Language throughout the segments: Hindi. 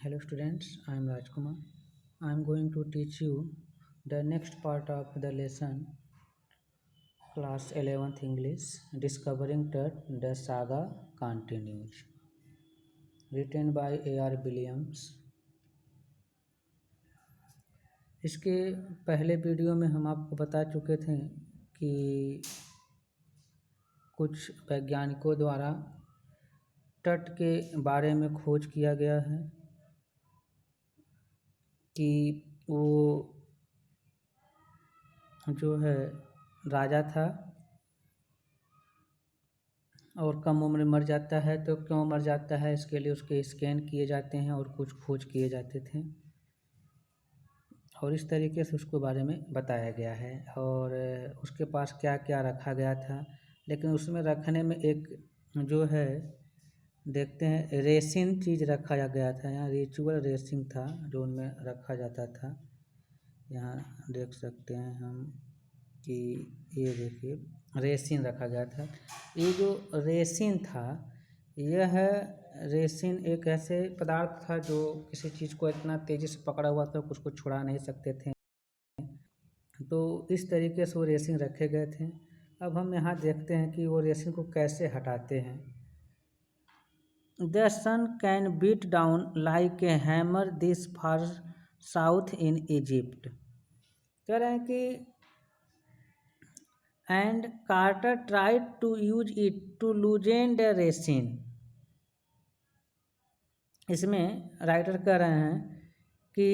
Hello students, I am Rajkumar. I am going to teach you the next part of the lesson class 11th English Discovering Tut the Saga Continues written by A.R. Williams. इसके पहले वीडियो में हम आपको बता चुके थे कि कुछ वैज्ञानिकों द्वारा तट के बारे में खोज किया गया है कि वो जो है राजा था और कम उम्र में मर जाता है। तो क्यों मर जाता है, इसके लिए उसके स्कैन किए जाते हैं और कुछ खोज किए जाते थे और इस तरीके से उसके बारे में बताया गया है और उसके पास क्या क्या रखा गया था। लेकिन उसमें रखने में एक जो है देखते हैं रेसिन चीज़ रखा गया था। यहाँ रिचुअल रेसिंग था जो उनमें रखा जाता था। यहाँ देख सकते हैं हम कि ये देखिए रेसिन रखा गया था। ये जो रेसिन था, यह रेसिन एक ऐसे पदार्थ था जो किसी चीज़ को इतना तेज़ी से पकड़ा हुआ था कि उसको छुड़ा नहीं सकते थे। तो इस तरीके से वो रेसिन रखे गए थे। अब हम यहाँ देखते हैं कि वो रेसिन को कैसे हटाते हैं। The sun can beat down like a hammer this far south in Egypt। कह रहे हैं कि and Carter tried to use it to loosen the resin। इसमें राइटर कह रहे हैं कि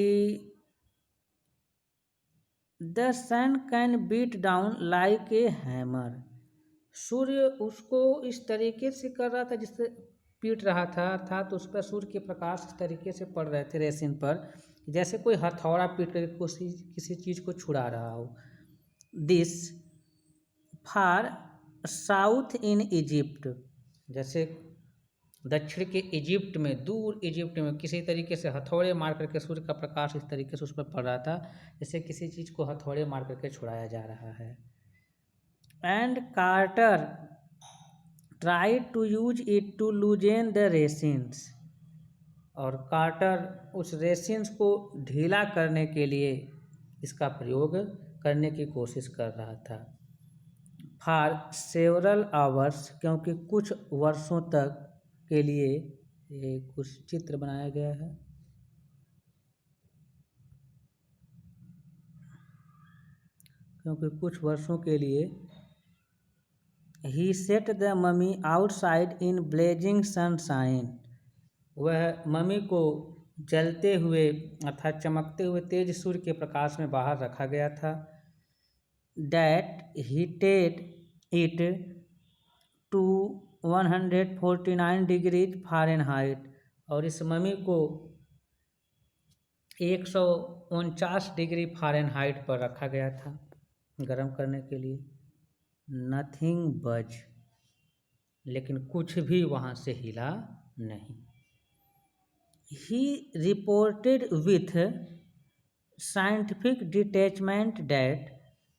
the sun can beat down like a hammer. सूर्य उसको इस तरीके से कर रहा था जिससे पीट रहा था, अर्थात उस पर सूर्य के प्रकाश इस तरीके से पड़ रहे थे रेसिन पर जैसे कोई हथौड़ा पीट कर किसी चीज़ को छुड़ा रहा हो। This far south in Egypt, जैसे दक्षिण के इजिप्ट में, दूर इजिप्ट में किसी तरीके से हथौड़े मार करके सूर्य का प्रकाश इस तरीके से उस पर पड़ रहा था जैसे किसी चीज़ को हथौड़े मार करके छुड़ाया जा रहा है। And Carter try to use it to loosen the resins, और कार्टर उस रेसिन्स को ढीला करने के लिए इसका प्रयोग करने की कोशिश कर रहा था। फॉर सेवरल आवर्स, क्योंकि कुछ वर्षों तक के लिए ये कुछ चित्र बनाया गया है। क्योंकि कुछ वर्षों के लिए ही set the mummy outside in blazing sunshine, वह ममी को जलते हुए अर्थात चमकते हुए तेज सूर्य के प्रकाश में बाहर रखा गया था। That heated it to 149 degrees Fahrenheit, और इस ममी को 149 डिग्री फ़ारेनहाइट पर रखा गया था गर्म करने के लिए। नथिंग बज, लेकिन कुछ भी वहाँ से हिला नहीं। He reported with scientific detachment that,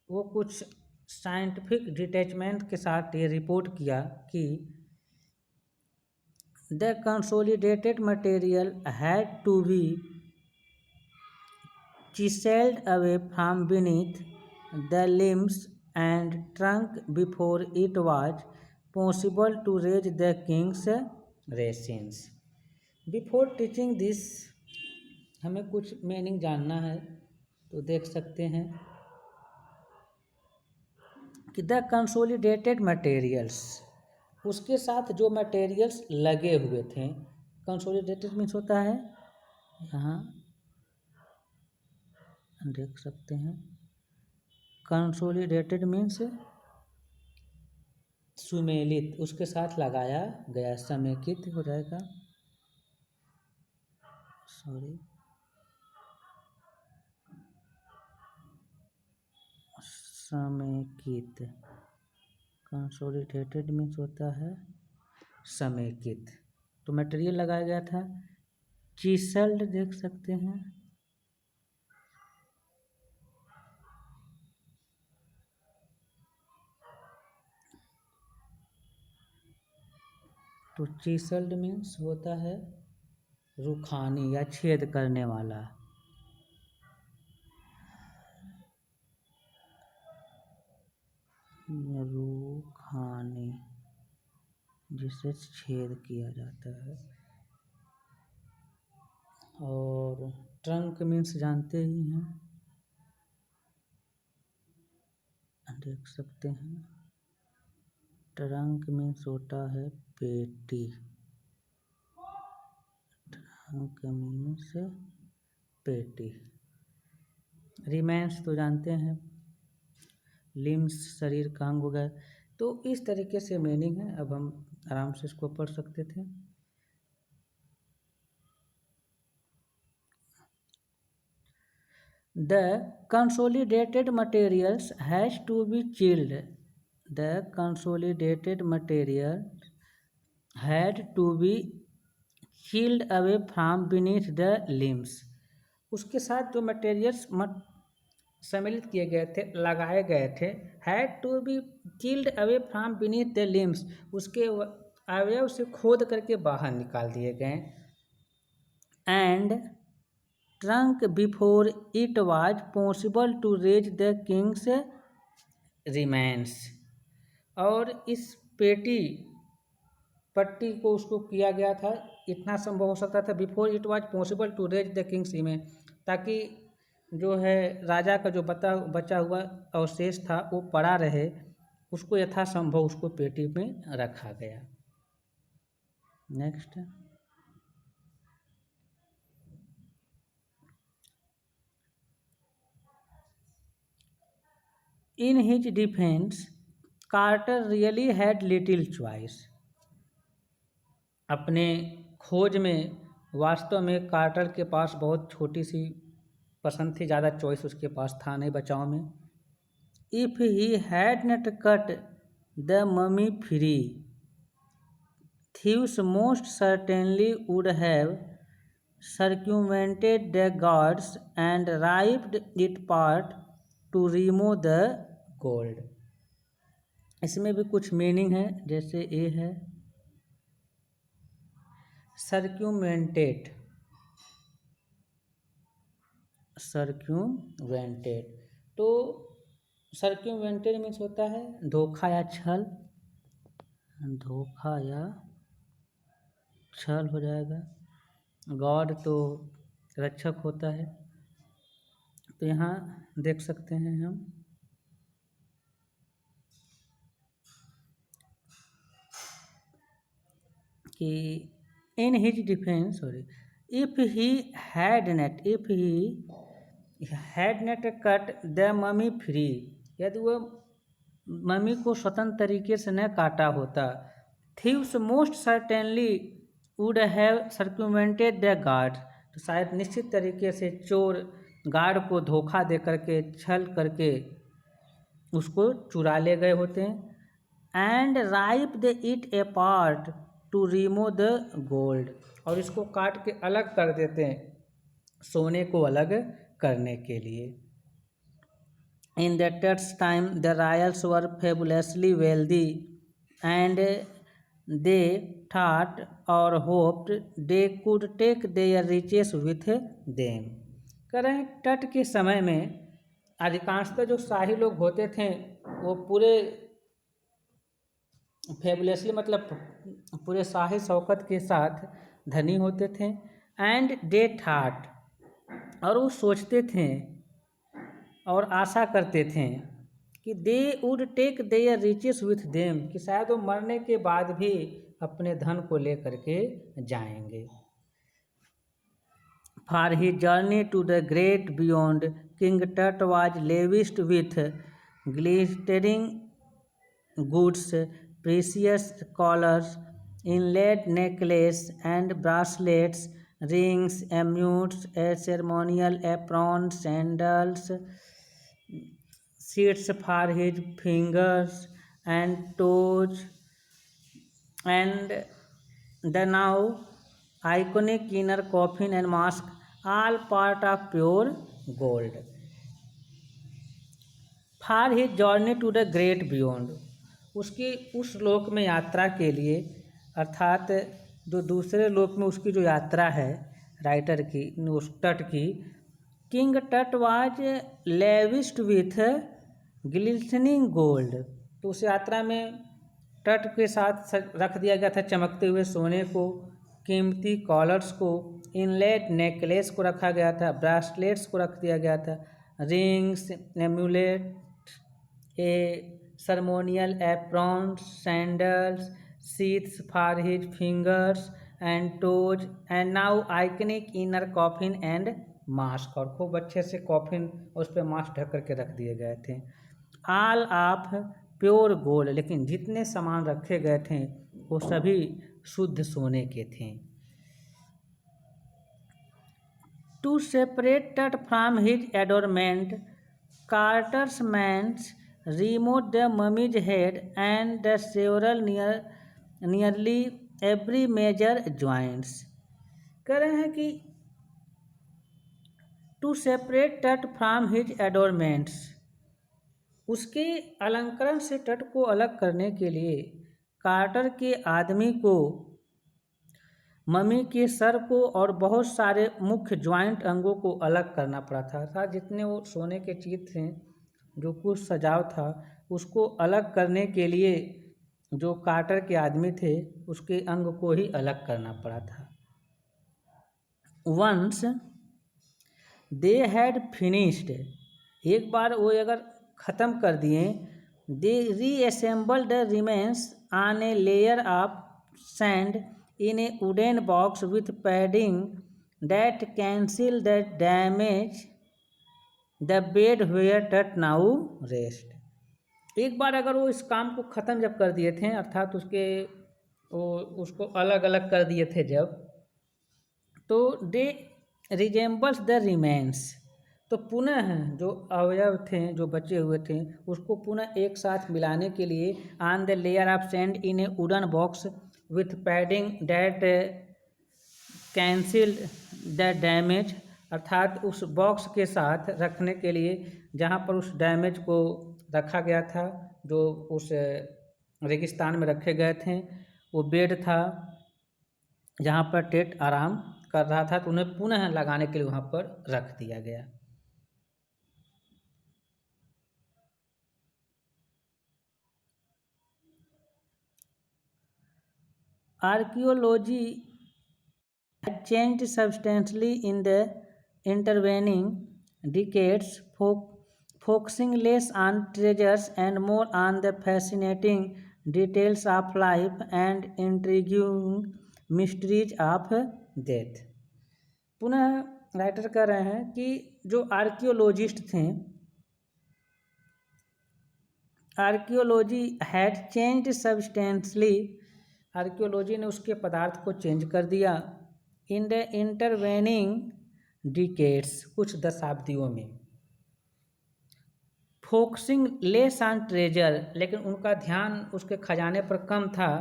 वो कुछ साइंटिफिक डिटैचमेंट के साथ ये रिपोर्ट किया कि the consolidated material had to be chiseled away from beneath the limbs and trunk before it was possible to raise the king's rations। Before teaching this, हमें कुछ मीनिंग जानना है तो देख सकते हैं कि द कंसोलिडेटेड मटेरियल्स, उसके साथ जो मटेरियल्स लगे हुए थे। कंसोलिडेटेड मीन्स होता है, यहाँ देख सकते हैं, कंसोलिडेटेड मीन्स सुमेलित, उसके साथ लगाया गया, समेकित हो जाएगा, सॉरी, समेकित। कंसोलिडेटेड मीन्स होता है समेकित। तो मटेरियल लगाया गया था। चिसल्ड देख सकते हैं, तो चिसल्ड मीन्स होता है रुखानी या छेद करने वाला। रुखानी, जिसे छेद किया जाता है। और ट्रंक मीन्स जानते ही हैं, देख सकते हैं, ट्रंक मीन्स होता है पेटी। ट्रंक मीन्स पेटी। रिमेन्स तो जानते हैं, लिम्स शरीर का अंग हो गया। तो इस तरीके से मीनिंग है। अब हम आराम से इसको पढ़ सकते थे। The consolidated materials has to be chilled. The consolidated material had to be chilled away from beneath the limbs. उसके साथ जो मटेरियल्स सम्मिलित किए गए थे, लगाए गए थे, had to be chiseled away from beneath the limbs, उसके अवयव से खोद करके बाहर निकाल दिए गए। And trunk before it was possible to raise the king's remains, और इस पट्टी को उसको किया गया था, इतना संभव हो सकता था, before it was possible to raise the king's remain, ताकि जो है राजा का जो बचा हुआ अवशेष था वो पड़ा रहे, उसको यथासंभव उसको पेटी में रखा गया। Next, in his defence Carter really had little choice. अपने खोज में वास्तव में कार्टर के पास बहुत छोटी सी पसंद थी, ज़्यादा चॉइस उसके पास था नहीं बचाव में। If he had not cut the mummy free, thieves most certainly would have circumvented the guards and ripped it apart to remove the gold. इसमें भी कुछ मीनिंग है, जैसे ये है circumvented, तो circumvented मीन्स होता है धोखा या छल, धोखा या छल हो जाएगा। गॉड तो रक्षक होता है। तो यहाँ देख सकते हैं हम कि in his defence, if he had not cut the mummy free, यदि वह मम्मी को स्वतंत्र तरीके से न काटा होता, thieves most certainly would have circumvented the guard, तो शायद निश्चित तरीके से चोर गार्ड को धोखा दे करके, छल करके उसको चुरा ले गए होते हैं। And ripe the it A part two remove the gold, और इसको काट के अलग कर देते हैं सोने को अलग करने के लिए। In that time the royals were fabulously wealthy and they thought or hoped they could take their riches with them। कह रहे हैं तट के समय में अधिकांशतः जो शाही लोग होते थे वो पूरे फेबुलसली मतलब पूरे शाही शौकत के साथ धनी होते थे। एंड दे थॉट, और वो सोचते थे और आशा करते थे कि they would take their riches with them, कि शायद वो मरने के बाद भी अपने धन को लेकर के जाएंगे। For his journey to the great beyond King Tut was lavished with glistering goods, precious collars, inlaid necklaces and bracelets, rings, amulets, ceremonial apron, sandals, seats for his fingers and toes, and the now iconic inner coffin and mask, all part of pure gold. For his journey to the great beyond, उसकी उस लोक में यात्रा के लिए, अर्थात जो दूसरे लोक में उसकी जो यात्रा है राइटर की उस तट की, king Tut was lavished with glistening gold, तो उस यात्रा में तट के साथ रख दिया गया था चमकते हुए सोने को, कीमती कॉलर्स को, इनलेट नेकलेस को रखा गया था, ब्रासलेट्स को रख दिया गया था, rings, emulate, A ceremonial aprons, sandals, sheaths for his fingers and toes, and now iconic inner coffin and mask, और खूब अच्छे से कॉफिन उस पर मास्क ढक करके रख दिए गए थे। ऑल ऑफ प्योर गोल्ड, लेकिन जितने सामान रखे गए थे वो सभी शुद्ध सोने के थे। To separate Tut from his adornment, Carter's men removed the mummy's head and the several nearly every major joints। कह रहे हैं कि to separate तट from his adornments, उसके अलंकरण से तट को अलग करने के लिए कार्टर के आदमी को मम्मी के सर को और बहुत सारे मुख्य ज्वाइंट अंगों को अलग करना पड़ा था। अर्थात जितने वो सोने के चीज थे, जो कुछ सजाव था, उसको अलग करने के लिए जो कार्टर के आदमी थे उसके अंग को ही अलग करना पड़ा था। वंस दे हैड फिनिश्ड, एक बार वो अगर ख़त्म कर दिए, they reassemble the remains on a layer of sand in a wooden box with padding that cancel the damage the bed where Tut now rest. एक बार अगर वो इस काम को ख़त्म जब कर दिए थे, अर्थात उसको अलग अलग कर दिए थे जब, तो दे रिजेंबल्स द रिमेन्स, तो पुनः जो अवयव थे जो बचे हुए थे उसको पुनः एक साथ मिलाने के लिए on the layer of sand in a wooden box with padding that cancel the damage, अर्थात उस बॉक्स के साथ रखने के लिए जहाँ पर उस डैमेज को रखा गया था, जो उस रेगिस्तान में रखे गए थे, वो बेड था जहाँ पर टेट आराम कर रहा था, तो उन्हें पुनः लगाने के लिए वहाँ पर रख दिया गया। Archaeology had changed substantially in the intervening decades, focusing less on treasures and more on the fascinating details of life and intriguing mysteries of death। पुनः राइटर कह रहे हैं कि जो आर्कियोलॉजिस्ट थे, archaeology had changed substantially, archaeology ने उसके पदार्थ को चेंज कर दिया, इन द इंटरवेनिंग डिकेड्स, कुछ दशाब्दियों में, फोकसिंग लेस ऑन ट्रेजर, लेकिन उनका ध्यान उसके खजाने पर कम था,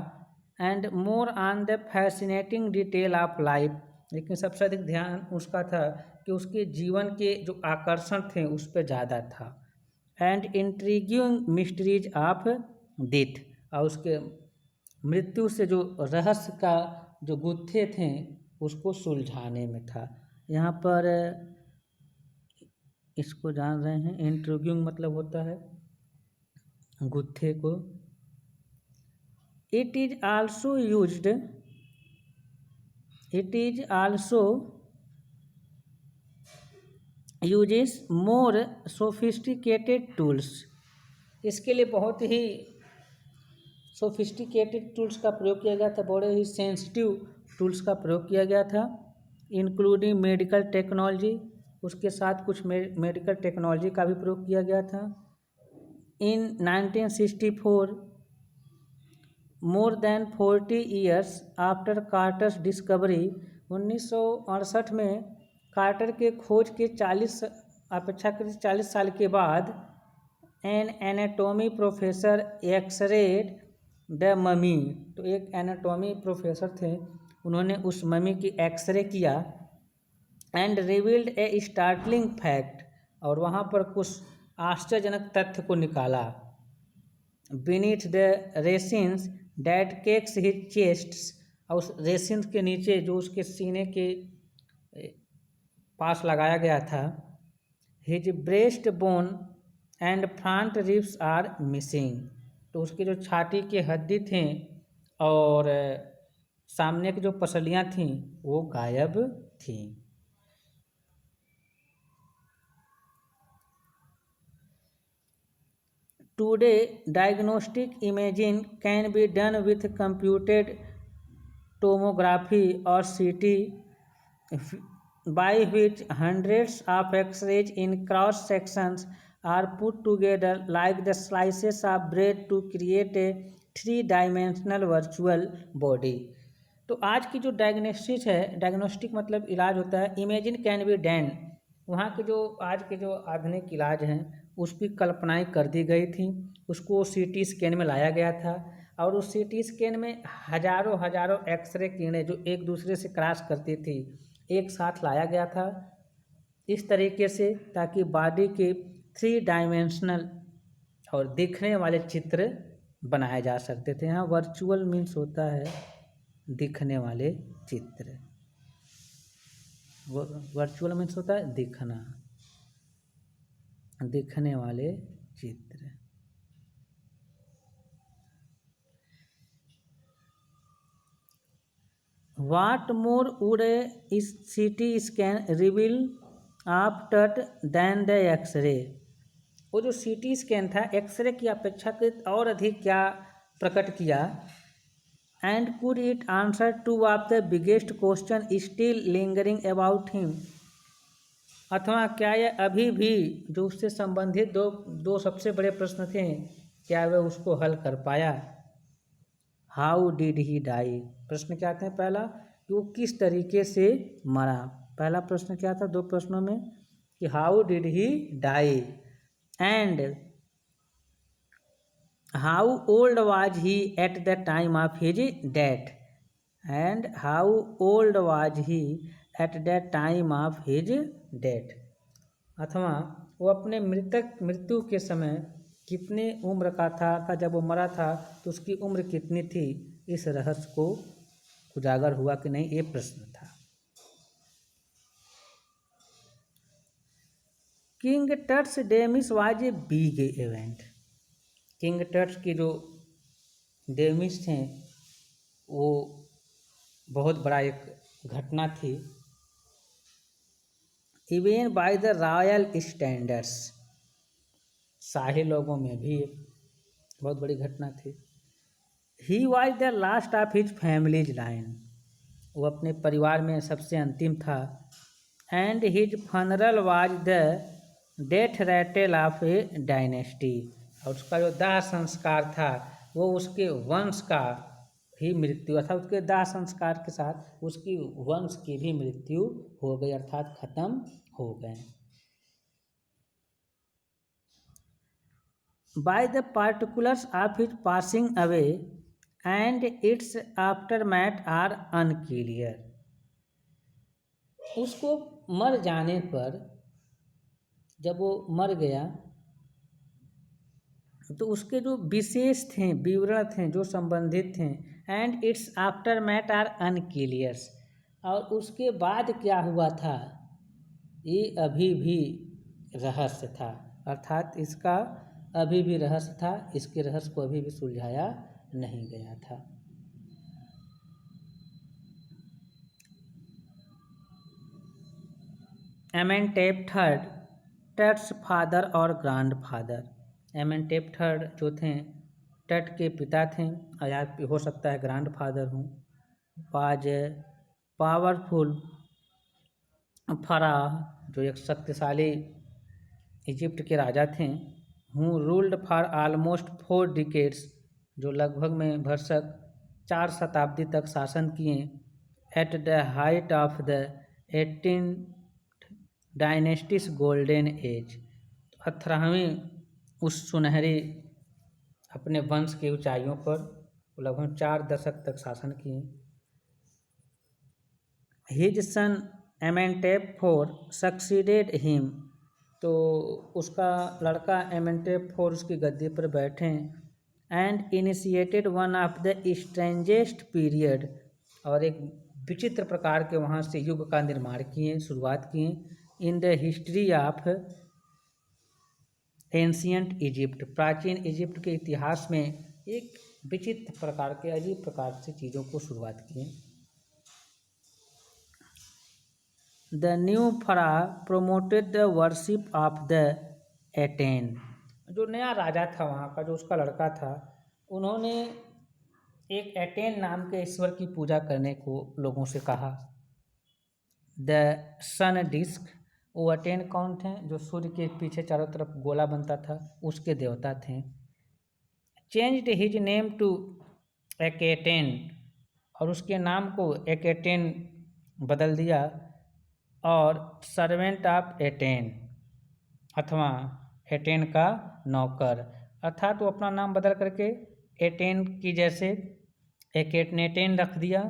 and more on the fascinating detail of life, लेकिन सबसे अधिक ध्यान उसका था कि उसके जीवन के जो आकर्षण थे उस पर ज़्यादा था, एंड इंट्रीग्यूइंग मिस्ट्रीज ऑफ डेथ, और उसके मृत्यु से जो रहस्य का जो गुत्थे थे उसको सुलझाने में था। यहाँ पर इसको जान रहे हैं, इंट्रीग्यूइंग मतलब होता है गुत्थे को। It is also uses more sophisticated tools, इसके लिए बहुत ही सोफिस्टिकेटेड टूल्स का प्रयोग किया गया था, बड़े ही सेंसिटिव टूल्स का प्रयोग किया गया था, इंक्लूडिंग मेडिकल टेक्नोलॉजी, उसके साथ कुछ मेडिकल टेक्नोलॉजी का भी प्रयोग किया गया था। इन 1964, more than 40 years after कार्टर्स discovery, 1968 में कार्टर के खोज के 40 अपेक्षाकृत 40 साल के बाद, an anatomy professor X-rayed the mummy, तो एक एनाटॉमी प्रोफेसर थे, उन्होंने उस ममी की एक्सरे किया, and revealed a startling fact, और वहाँ पर कुछ आश्चर्यजनक तथ्य को निकाला। Beneath the resins that cakes his chest और उस रेसिन के नीचे जो उसके सीने के पास लगाया गया था, his breastbone and front ribs are missing, तो उसकी जो छाती की हड्डी थी और सामने की जो पसलियाँ थीं वो गायब थीं। Today, diagnostic imaging can be done with computed tomography or CT, by which hundreds of X-rays in cross sections are put together like the slices of bread to create a 3-dimensional virtual body। तो आज की जो डायग्नोस्टिक है, डायग्नोस्टिक मतलब इलाज होता है, इमेजिन कैन बी डन, वहाँ के जो आज के जो आधुनिक इलाज हैं उसकी कल्पनाएँ कर दी गई थी, उसको सीटी स्कैन में लाया गया था और उस सीटी स्कैन में हजारों हजारों एक्सरे किरणें जो एक दूसरे से क्रॉस करती थी एक साथ लाया गया था इस तरीके से, ताकि बॉडी के 3 डायमेंशनल और दिखने वाले चित्र बनाए जा सकते थे। यहाँ वर्चुअल मीन्स होता है दिखने वाले चित्र, वर्चुअल मीन्स होता है दिखना, दिखने वाले चित्र। What more would a CT scan reveal after than the X-ray? वो जो CT स्कैन था एक्सरे की अपेक्षाकृत और अधिक क्या प्रकट किया। And could it answer two of the biggest question still lingering about him? अथवा क्या यह अभी भी जो उससे संबंधित दो सबसे बड़े प्रश्न थे, क्या वह उसको हल कर पाया। हाउ डिड ही डाई, प्रश्न क्या थे, पहला कि वो किस तरीके से मरा, पहला प्रश्न क्या था दो प्रश्नों में कि how did he die and how old was he at the time of his death, and how old was he at the time of his death, अथवा वो अपने मृत्यु के समय कितने उम्र का था जब वो मरा था तो उसकी उम्र कितनी थी, इस रहस्य को उजागर हुआ कि नहीं, ये प्रश्न था। King Tut's demise was a big event, King Tut's की जो डेमिस थे वो बहुत बड़ा एक घटना थी। Even by the royal standards, शाही लोगों में भी बहुत बड़ी घटना थी। He was the last of his families line, वो अपने परिवार में सबसे अंतिम था। And his funeral was the death rattle of a dynasty, और उसका जो दाह संस्कार था वो उसके वंश का ही मृत्यु, अर्थात उसके दाह संस्कार के साथ उसकी वंश की भी मृत्यु हो गई, अर्थात खत्म हो गए। By the particulars of his passing away and its aftermath are unclear, उसको मर जाने पर, जब वो मर गया तो उसके जो विशेष थे विवरण थे जो संबंधित थे, एंड इट्स आफ्टरमैथ आर अनक्लियर्स, और उसके बाद क्या हुआ था ये अभी भी रहस्य था, अर्थात इसका अभी भी रहस्य था, इसके रहस्य को अभी भी सुलझाया नहीं गया था। एमेनटेप थर्ड, टट्स फादर और ग्रैंडफादर, एमेनटेप थर्ड जो थे टट के पिता थे, या हो सकता है ग्रैंडफादर हूँ। वाज पावरफुल फराह, जो एक शक्तिशाली इजिप्ट के राजा थे। हूँ रूल्ड फॉर आलमोस्ट 4 डिकेड्स, जो लगभग में भरसक 4 शताब्दी तक शासन किए। At the height of the 18 dynasties golden age, 18वीं उस सुनहरी अपने वंश की ऊंचाइयों पर लगभग 4 दशक तक शासन किए। His son Amenhotep IV succeeded him, तो उसका लड़का एमेनटेप IV उसकी गद्दी पर बैठे। And initiated one of the strangest period और एक विचित्र प्रकार के वहाँ से युग का निर्माण किए, शुरुआत किए। In the history of ancient Egypt, प्राचीन इजिप्ट के इतिहास में एक विचित्र प्रकार के, अजीब प्रकार से चीज़ों को शुरुआत किए। द न्यू फरा promoted the worship of the attain, जो नया राजा था वहाँ का, जो उसका लड़का था, उन्होंने एक एटेन नाम के ईश्वर की पूजा करने को लोगों से कहा। द सन डिस्क, वो एटेन कौन थे? जो सूर्य के पीछे चारों तरफ गोला बनता था, उसके देवता थे। चेंज्ड हिज नेम टू एकेटेन, और उसके नाम को एकेटेन बदल दिया, और सर्वेंट ऑफ एटेन अथवा एटेन का नौकर, अर्थात वो अपना नाम बदल करके एटेन की जैसे एकेटनेटेन रख दिया,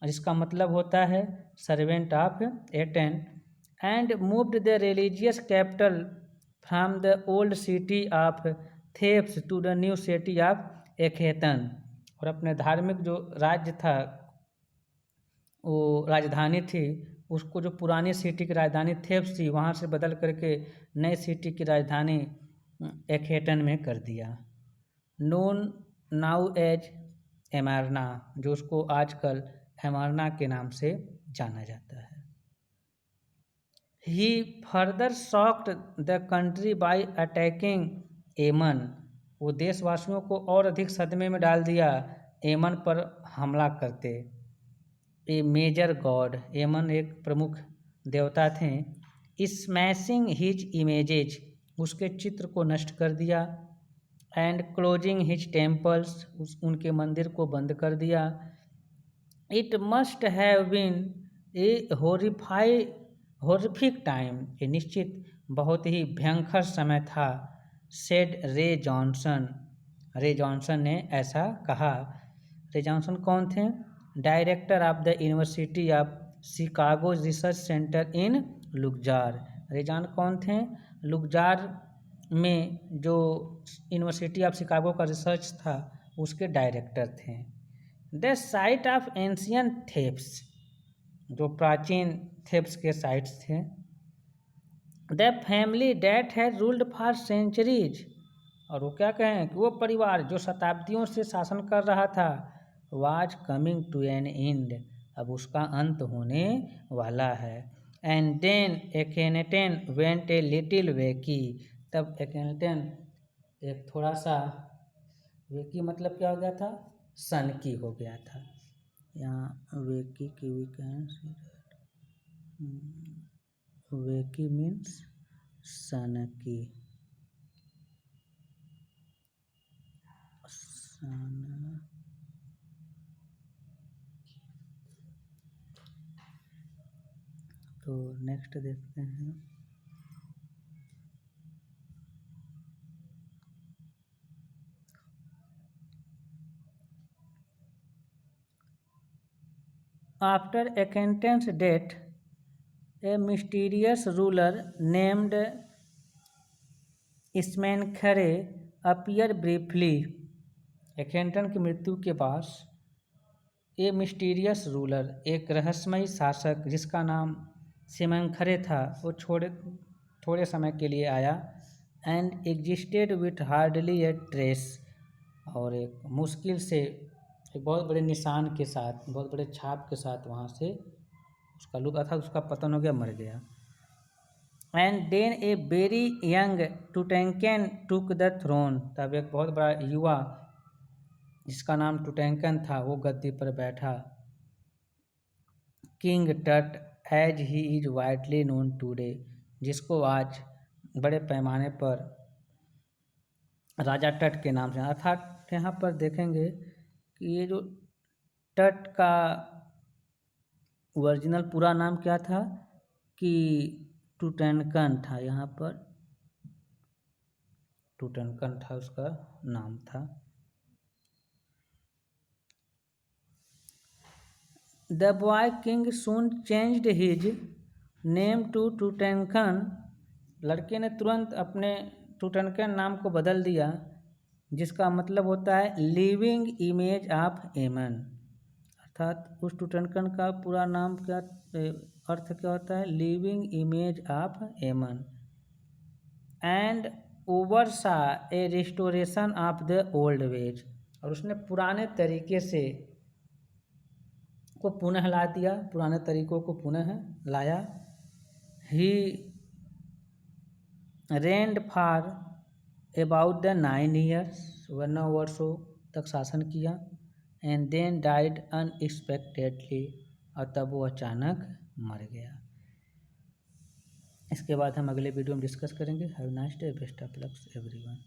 जिसका मतलब होता है servant of Aten. And moved the religious capital from the old city of Thebes to the new city of Akhetaten, और अपने धार्मिक जो राज्य था, वो राजधानी थी, उसको जो पुरानी सिटी की राजधानी थेब्स थी, वहाँ से बदल करके नई सिटी की राजधानी एखेटन में कर दिया। नोन नाउ एज एमारना, जो उसको आजकल एमारना के नाम से जाना जाता है। He further shocked the country by attacking Amun, वो देशवासियों को और अधिक सदमे में डाल दिया एमन पर हमला करते। ए मेजर गॉड, एमन एक प्रमुख देवता थे। स्मैशिंग हिज इमेजेज, उसके चित्र को नष्ट कर दिया। एंड क्लोजिंग हिज टेम्पल्स, उनके मंदिर को बंद कर दिया। It must have been a horrific time, ये निश्चित बहुत ही भयंकर समय था। सेड रे जॉनसन, रे जॉनसन ने ऐसा कहा। रे जॉनसन कौन थे? Director of the University of Chicago research center in Luxor. Ray John कौन थे? लुकजार में जो यूनिवर्सिटी ऑफ शिकागो का रिसर्च था, उसके डायरेक्टर थे। The site of ancient Thebes, जो प्राचीन थेब्स के साइट्स थे। The family that has ruled for centuries, और वो क्या कहें कि वो परिवार जो शताब्दियों से शासन कर रहा था, was coming to an end, अब उसका अंत होने वाला है। And then Akhenaten went a little wacky, तब एकेनेटेन एक थोड़ा सा, वेकी मतलब क्या हो गया था? सनकी हो गया था। यहाँ वेकी की वी कैन सी दैट, वेकी मीन्स सनकी, तो नेक्स्ट देखते हैं। After Akhenaten's death, a mysterious ruler named Smenkhare appeared briefly. एखेनटन की मृत्यु के बाद ए मिस्टीरियस रूलर, एक रहस्यमयी शासक जिसका नाम सेमंखरे था, वो थोड़े समय के लिए आया। And existed with hardly A trace, और एक मुश्किल से, एक बहुत बड़े निशान के साथ, बहुत बड़े छाप के साथ वहाँ से उसका लुक था, उसका पतन हो गया, मर गया। And then a very young Tutankhaten took the throne, तब एक बहुत बड़ा युवा जिसका नाम टुटैंकन था, वो गद्दी पर बैठा। King Tut as he is widely known today, जिसको आज बड़े पैमाने पर राजा टट के नाम से, अर्थात यहाँ पर देखेंगे कि ये जो टट का ओरिजिनल पूरा नाम क्या था कि टुटैंकन था, यहाँ पर टुटैंकन था उसका नाम था। The boy king soon changed his name to Tutankhamun, लड़के ने तुरंत अपने टुटैंकन नाम को बदल दिया, जिसका मतलब होता है लिविंग इमेज ऑफ एमन, अर्थात उस टूटनखन का पूरा नाम क्या, अर्थ क्या होता है, living image of Amun, and oversaw a restoration of the old ways, और उसने पुराने तरीके से को पुनः ला दिया, पुराने तरीकों को पुनः लाया। He reigned for about the 9 years, वह 9 वर्षों तक शासन किया। एंड देन डाइड अनएक्सपेक्टेडली, और तब वो अचानक मर गया। इसके बाद हम अगले वीडियो में डिस्कस करेंगे। Have nice day, best of luck everyone.